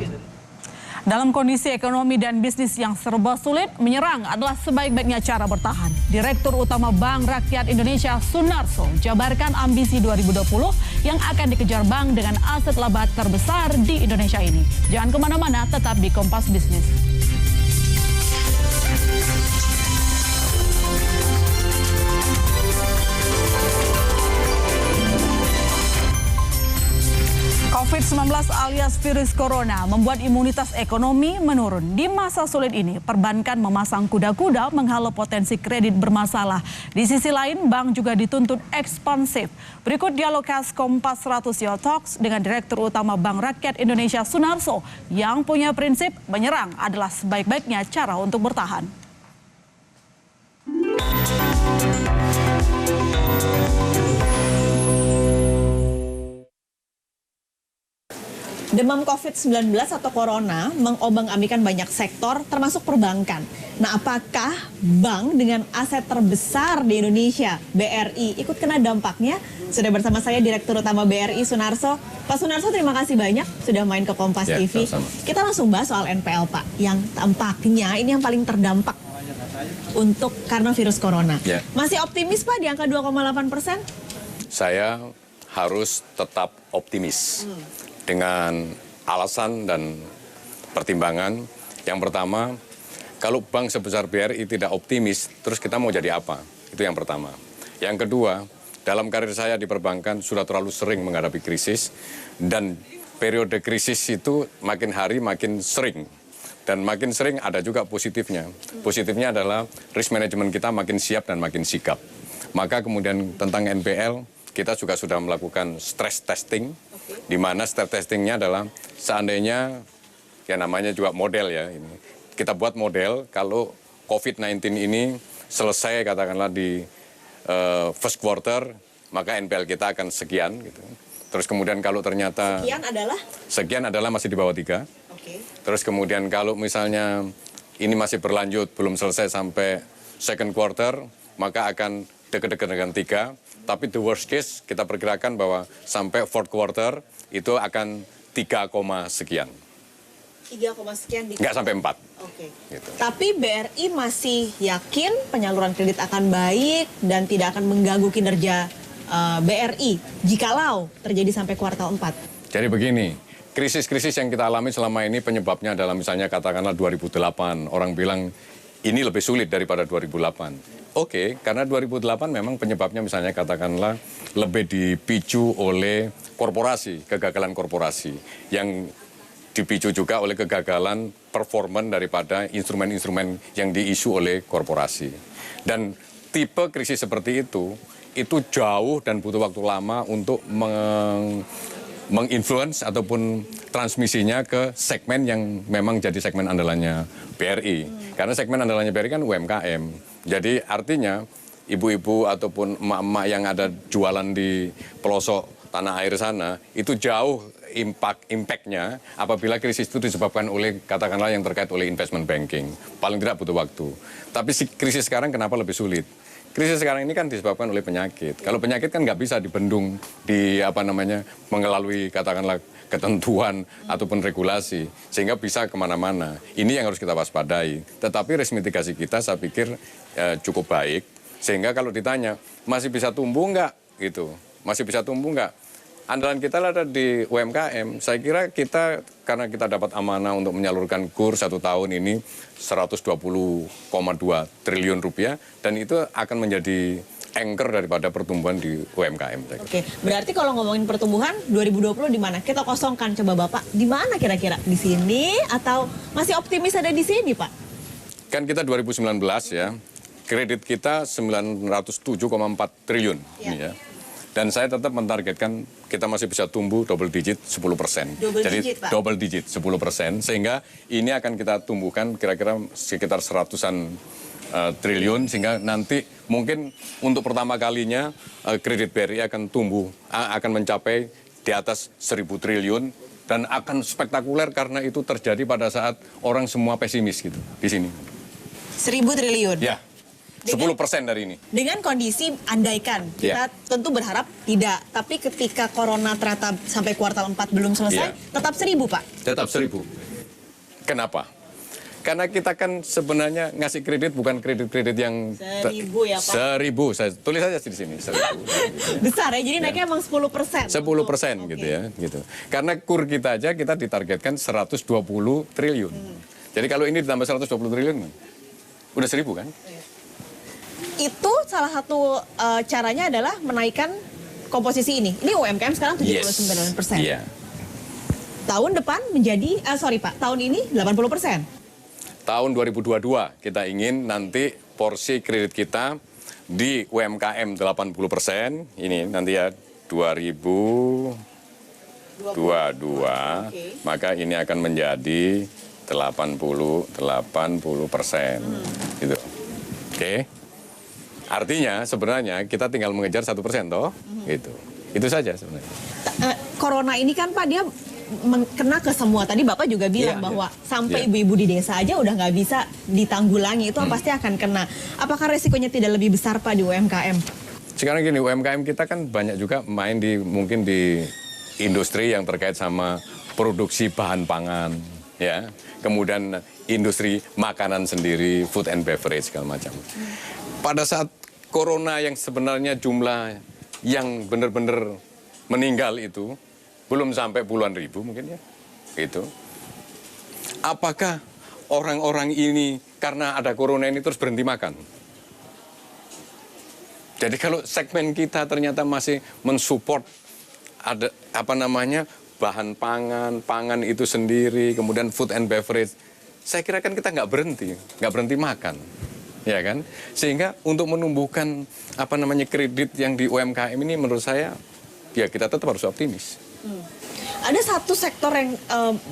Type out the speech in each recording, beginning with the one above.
gitu. Dalam kondisi ekonomi dan bisnis yang serba sulit, menyerang adalah sebaik-baiknya cara bertahan. Direktur Utama Bank Rakyat Indonesia Sunarso jabarkan ambisi 2020 yang akan dikejar bank dengan aset laba terbesar di Indonesia ini. Jangan kemana-mana, tetap di Kompas Bisnis. COVID-19 alias virus corona membuat imunitas ekonomi menurun. Di masa sulit ini, perbankan memasang kuda-kuda menghalau potensi kredit bermasalah. Di sisi lain, bank juga dituntut ekspansif. Berikut dialog khas Kompas 100 Yo Talks dengan Direktur Utama Bank Rakyat Indonesia Sunarso yang punya prinsip menyerang adalah sebaik-baiknya cara untuk bertahan. Demam COVID-19 atau corona mengobang-abikan banyak sektor termasuk perbankan. Nah, apakah bank dengan aset terbesar di Indonesia, BRI, ikut kena dampaknya? Sudah bersama saya Direktur Utama BRI Sunarso. Pak Sunarso, terima kasih banyak sudah main ke Kompas TV. Sama-sama. Kita langsung bahas soal NPL, Pak, yang tampaknya ini yang paling terdampak untuk karena virus corona. Ya. Masih optimis, Pak, di angka 2,8%? Saya harus tetap optimis dengan alasan dan pertimbangan. Yang pertama, kalau bank sebesar BRI tidak optimis, terus kita mau jadi apa? Itu yang pertama. Yang kedua, dalam karir saya di perbankan sudah terlalu sering menghadapi krisis, dan periode krisis itu makin hari makin sering. Dan makin sering ada juga positifnya. Positifnya adalah risk management kita makin siap dan makin sigap. Maka kemudian tentang NPL, kita juga sudah melakukan stress testing, di mana stress testingnya adalah seandainya, ya namanya juga model ya, ini kita buat model kalau COVID-19 ini selesai katakanlah di first quarter, maka NPL kita akan sekian gitu. Terus kemudian kalau ternyata sekian adalah masih di bawah 3. Terus kemudian kalau misalnya ini masih berlanjut belum selesai sampai second quarter, maka akan dekat-dekat dengan 3. Tapi the worst case kita perkirakan bahwa sampai fourth quarter itu akan 3, sekian. 3, sekian. Nggak sampai 4. Oke. Gitu. Tapi BRI masih yakin penyaluran kredit akan baik dan tidak akan mengganggu kinerja BRI jikalau terjadi sampai kuartal 4. Jadi begini, krisis-krisis yang kita alami selama ini penyebabnya adalah misalnya katakanlah 2008. Orang bilang ini lebih sulit daripada 2008. Oke, karena 2008 memang penyebabnya misalnya katakanlah lebih dipicu oleh korporasi, kegagalan korporasi. Yang dipicu juga oleh kegagalan performan daripada instrumen-instrumen yang diisu oleh korporasi. Dan tipe krisis seperti itu jauh dan butuh waktu lama untuk menginfluence ataupun transmisinya ke segmen yang memang jadi segmen andalannya BRI. Karena segmen andalannya BRI kan UMKM. Jadi artinya ibu-ibu ataupun emak-emak yang ada jualan di pelosok tanah air sana itu jauh impact-nya apabila krisis itu disebabkan oleh katakanlah yang terkait oleh investment banking. Paling tidak butuh waktu. Tapi krisis sekarang kenapa lebih sulit? Krisis sekarang ini kan disebabkan oleh penyakit. Kalau penyakit kan nggak bisa dibendung mengelalui katakanlah ketentuan ataupun regulasi sehingga bisa kemana-mana. Ini yang harus kita waspadai. Tetapi risk mitigasi kita saya pikir cukup baik sehingga kalau ditanya masih bisa tumbuh nggak gitu, masih bisa tumbuh nggak? Andalan kita ada di UMKM. Saya kira kita karena kita dapat amanah untuk menyalurkan KUR 1 tahun ini 120,2 triliun rupiah dan itu akan menjadi anchor daripada pertumbuhan di UMKM. Oke, berarti kalau ngomongin pertumbuhan 2020 di mana? Kita kosongkan coba Bapak. Di mana kira-kira? Di sini atau masih optimis ada di sini, Pak? Kan kita 2019 ya, kredit kita 907,4 triliun. Ya. Ya. Dan saya tetap mentargetkan kita masih bisa tumbuh double digit 10%. Jadi double digit 10%. Sehingga ini akan kita tumbuhkan kira-kira sekitar 100-an triliun. Sehingga nanti mungkin untuk pertama kalinya kredit BRI akan tumbuh, akan mencapai di atas 1.000 triliun. Dan akan spektakuler karena itu terjadi pada saat orang semua pesimis gitu di sini. 1.000 triliun? Ya. 10% dari ini. Dengan kondisi andaikan, kita tentu berharap tidak. Tapi ketika corona ternyata sampai kuartal 4 belum selesai, tetap 1.000 Pak? Tetap 1.000. Kenapa? Karena kita kan sebenarnya ngasih kredit bukan kredit-kredit yang 1.000 ya Pak? 1.000, saya tulis aja di sini 1.000. Besar ya, jadi naiknya emang 10%. 10% gitu ya, gitu. Karena kur kita aja kita ditargetkan 120 triliun. Jadi kalau ini ditambah 120 triliun, udah 1.000 kan? Itu salah satu caranya adalah menaikkan komposisi ini. Ini UMKM sekarang 79%. Iya. Tahun depan menjadi, tahun ini 80%. Tahun 2022 kita ingin nanti porsi kredit kita di UMKM 80%, ini nanti ya 2022, maka ini akan menjadi 80%, gitu. Oke. Artinya sebenarnya kita tinggal mengejar 1% toh, gitu. Itu saja sebenarnya. Corona ini kan Pak, dia kena ke semua. Tadi Bapak juga bilang bahwa sampai ibu-ibu di desa aja udah nggak bisa ditanggulangi, itu pasti akan kena. Apakah resikonya tidak lebih besar Pak di UMKM? Sekarang gini, UMKM kita kan banyak juga main mungkin di industri yang terkait sama produksi bahan pangan, ya. Kemudian industri makanan sendiri, food and beverage segala macam. Pada saat corona yang sebenarnya jumlah yang benar-benar meninggal itu belum sampai puluhan ribu mungkin ya, gitu. Apakah orang-orang ini karena ada corona ini terus berhenti makan? Jadi kalau segmen kita ternyata masih mensupport ada bahan pangan itu sendiri, kemudian food and beverage, saya kira kan kita nggak berhenti makan, ya kan? Sehingga untuk menumbuhkan kredit yang di UMKM ini menurut saya ya kita tetap harus optimis. Ada satu sektor yang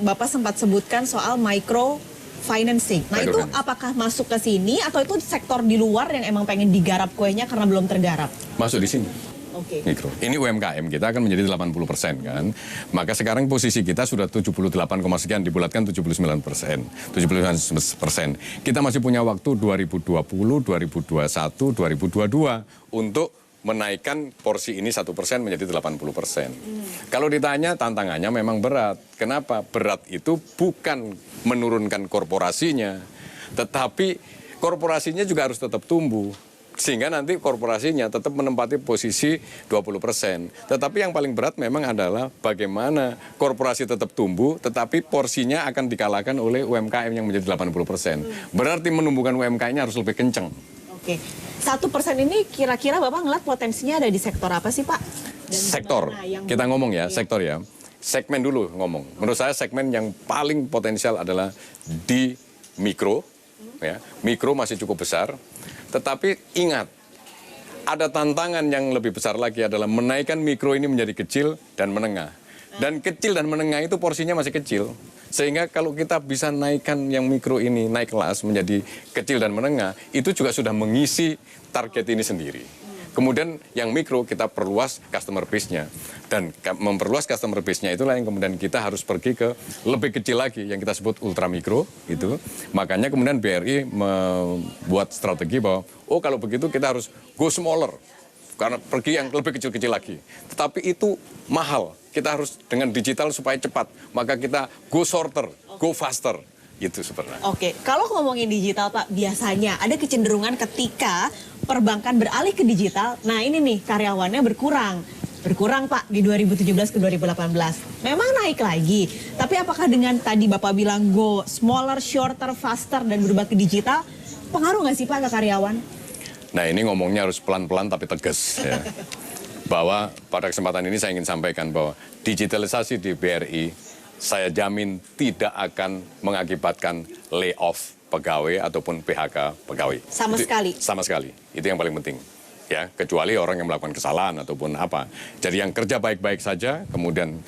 Bapak sempat sebutkan soal micro financing. Nah itu apakah masuk ke sini atau itu sektor di luar yang emang pengen digarap kuenya karena belum tergarap? Masuk di sini. Oke. Mikro. Ini UMKM kita akan menjadi 80% kan. Maka sekarang posisi kita sudah 78, sekian dibulatkan 79%. 79%. Kita masih punya waktu 2020, 2021, 2022 untuk menaikkan porsi ini 1% menjadi 80%. Kalau ditanya tantangannya memang berat. Kenapa? Berat itu bukan menurunkan korporasinya, tetapi korporasinya juga harus tetap tumbuh. Sehingga nanti korporasinya tetap menempati posisi 20%. Tetapi yang paling berat memang adalah bagaimana korporasi tetap tumbuh, tetapi porsinya akan dikalahkan oleh UMKM yang menjadi 80%. Berarti menumbuhkan UMKM-nya harus lebih kencang. Oke, 1% ini kira-kira Bapak ngeliat potensinya ada di sektor apa sih Pak? Dan sektor, kita ngomong ya, sektor ya. Segmen dulu ngomong. Menurut saya segmen yang paling potensial adalah di mikro. Ya. Mikro masih cukup besar, tetapi ingat, ada tantangan yang lebih besar lagi adalah menaikkan mikro ini menjadi kecil dan menengah. Dan kecil dan menengah itu porsinya masih kecil. Sehingga kalau kita bisa naikkan yang mikro ini naik kelas menjadi kecil dan menengah, itu juga sudah mengisi target ini sendiri. Kemudian yang mikro kita perluas customer base-nya. Dan memperluas customer base-nya itulah yang kemudian kita harus pergi ke lebih kecil lagi, yang kita sebut ultra mikro. Gitu. Makanya kemudian BRI membuat strategi bahwa, kalau begitu kita harus go smaller. Karena pergi yang lebih kecil-kecil lagi. Tetapi itu mahal. Kita harus dengan digital supaya cepat. Maka kita go shorter, go faster. Itu sebenarnya. Oke, kalau ngomongin digital Pak, biasanya ada kecenderungan ketika perbankan beralih ke digital. Nah ini nih karyawannya berkurang. Berkurang Pak di 2017 ke 2018. Memang naik lagi. Tapi apakah dengan tadi Bapak bilang go smaller, shorter, faster dan berubah ke digital, pengaruh nggak sih Pak ke karyawan? Nah ini ngomongnya harus pelan-pelan tapi tegas ya. Bahwa pada kesempatan ini saya ingin sampaikan bahwa digitalisasi di BRI saya jamin tidak akan mengakibatkan layoff pegawai ataupun PHK pegawai. Sama sekali? Sama sekali, itu yang paling penting. Ya, kecuali orang yang melakukan kesalahan ataupun apa. Jadi yang kerja baik-baik saja, kemudian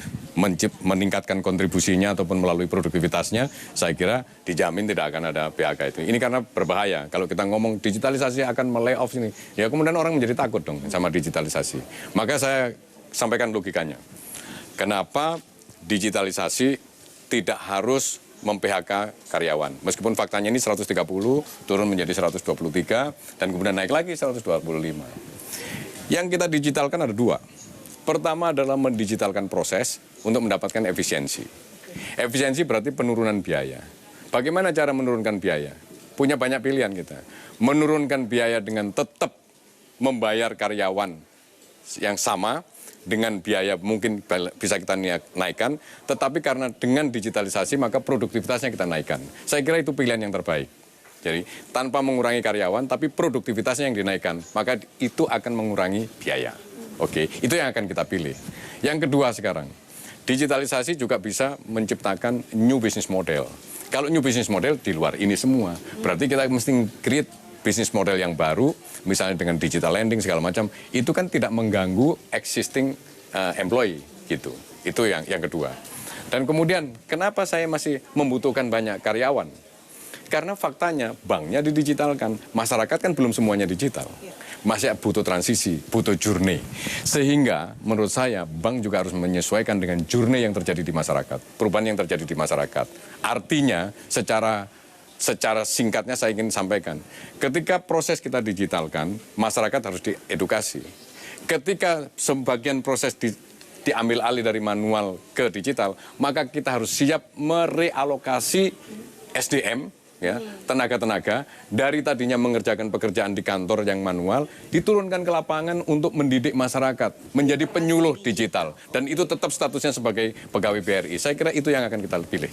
meningkatkan kontribusinya ataupun melalui produktivitasnya, saya kira dijamin tidak akan ada PHK itu. Ini karena berbahaya. Kalau kita ngomong digitalisasi akan melay-off ini, ya kemudian orang menjadi takut dong sama digitalisasi. Maka saya sampaikan logikanya. Kenapa digitalisasi tidak harus mem-PHK karyawan. Meskipun faktanya ini 130, turun menjadi 123, dan kemudian naik lagi 125. Yang kita digitalkan ada dua. Pertama adalah mendigitalkan proses untuk mendapatkan efisiensi. Efisiensi berarti penurunan biaya. Bagaimana cara menurunkan biaya? Punya banyak pilihan kita. Menurunkan biaya dengan tetap membayar karyawan yang sama, dengan biaya mungkin bisa kita naikkan, tetapi karena dengan digitalisasi maka produktivitasnya kita naikkan. Saya kira itu pilihan yang terbaik. Jadi tanpa mengurangi karyawan tapi produktivitasnya yang dinaikkan, maka itu akan mengurangi biaya. Oke, itu yang akan kita pilih. Yang kedua sekarang, digitalisasi juga bisa menciptakan new business model. Kalau new business model di luar ini semua, berarti kita mesti create bisnis model yang baru, misalnya dengan digital lending segala macam, itu kan tidak mengganggu existing employee gitu. Itu yang kedua. Dan kemudian kenapa saya masih membutuhkan banyak karyawan? Karena faktanya banknya didigitalkan, masyarakat kan belum semuanya digital. Masih butuh transisi, butuh journey. Sehingga menurut saya bank juga harus menyesuaikan dengan journey yang terjadi di masyarakat, perubahan yang terjadi di masyarakat. Artinya secara singkatnya saya ingin sampaikan, ketika proses kita digitalkan, masyarakat harus diedukasi. Ketika sebagian proses diambil alih dari manual ke digital, maka kita harus siap merealokasi SDM, ya, tenaga-tenaga dari tadinya mengerjakan pekerjaan di kantor yang manual, diturunkan ke lapangan untuk mendidik masyarakat, menjadi penyuluh digital. Dan itu tetap statusnya sebagai pegawai BRI. Saya kira itu yang akan kita pilih.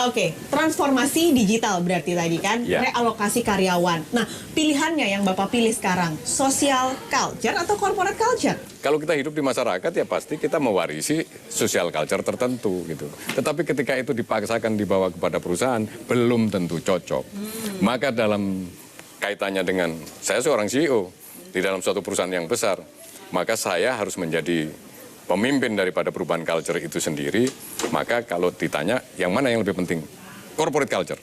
Oke, transformasi digital berarti tadi kan, Ya. Realokasi karyawan. Nah, pilihannya yang Bapak pilih sekarang, social culture atau corporate culture? Kalau kita hidup di masyarakat ya pasti kita mewarisi social culture tertentu gitu. Tetapi ketika itu dipaksakan dibawa kepada perusahaan, belum tentu cocok. Maka dalam kaitannya dengan, saya seorang CEO di dalam suatu perusahaan yang besar, maka saya harus menjadi pemimpin daripada perubahan culture itu sendiri. Maka kalau ditanya yang mana yang lebih penting, corporate culture.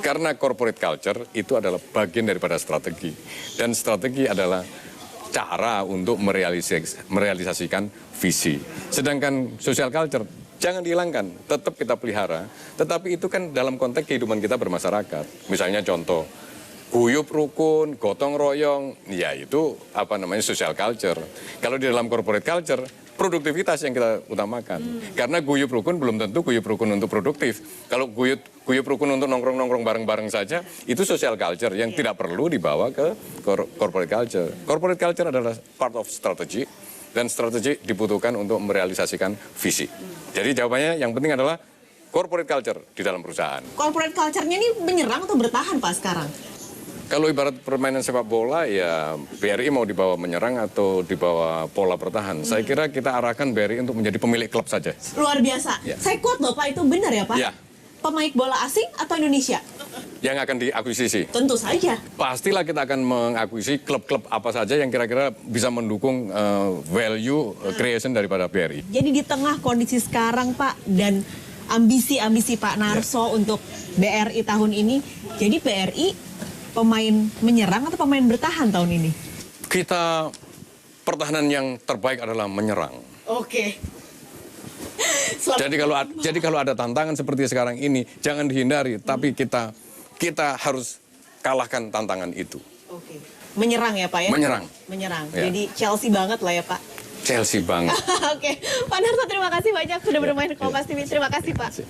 Karena corporate culture itu adalah bagian daripada strategi. Dan strategi adalah cara untuk merealisasikan visi. Sedangkan social culture jangan dihilangkan, tetap kita pelihara. Tetapi itu kan dalam konteks kehidupan kita bermasyarakat. Misalnya contoh, guyup rukun, gotong royong, ya itu social culture. Kalau di dalam corporate culture, produktivitas yang kita utamakan. Karena guyup rukun belum tentu guyup rukun untuk produktif. Kalau guyup rukun untuk nongkrong-nongkrong bareng-bareng saja, itu social culture yang tidak perlu dibawa ke corporate culture. Corporate culture adalah part of strategy, dan strategi dibutuhkan untuk merealisasikan visi. Jadi jawabannya yang penting adalah corporate culture di dalam perusahaan. Corporate culture-nya ini menyerang atau bertahan Pak sekarang? Kalau ibarat permainan sepak bola, ya BRI mau dibawa menyerang atau dibawa pola bertahan. Saya kira kita arahkan BRI untuk menjadi pemilik klub saja. Luar biasa. Ya. Saya quote loh Pak, itu benar ya Pak? Ya. Pemain bola asing atau Indonesia? Yang akan diakuisisi. Tentu saja. Pastilah kita akan mengakuisisi klub-klub apa saja yang kira-kira bisa mendukung value creation daripada BRI. Jadi di tengah kondisi sekarang Pak, dan ambisi-ambisi Pak Narso untuk BRI tahun ini, jadi BRI pemain menyerang atau pemain bertahan tahun ini? Kita pertahanan yang terbaik adalah menyerang. Oke. Jadi kalau ada tantangan seperti sekarang ini, jangan dihindari, tapi kita harus kalahkan tantangan itu. Oke. Menyerang ya Pak ya? Menyerang. Ya. Ya. Jadi Chelsea banget lah ya Pak. Chelsea banget. Oke, Pak Narso terima kasih banyak sudah bermain di Kompas TV. Terima kasih Pak.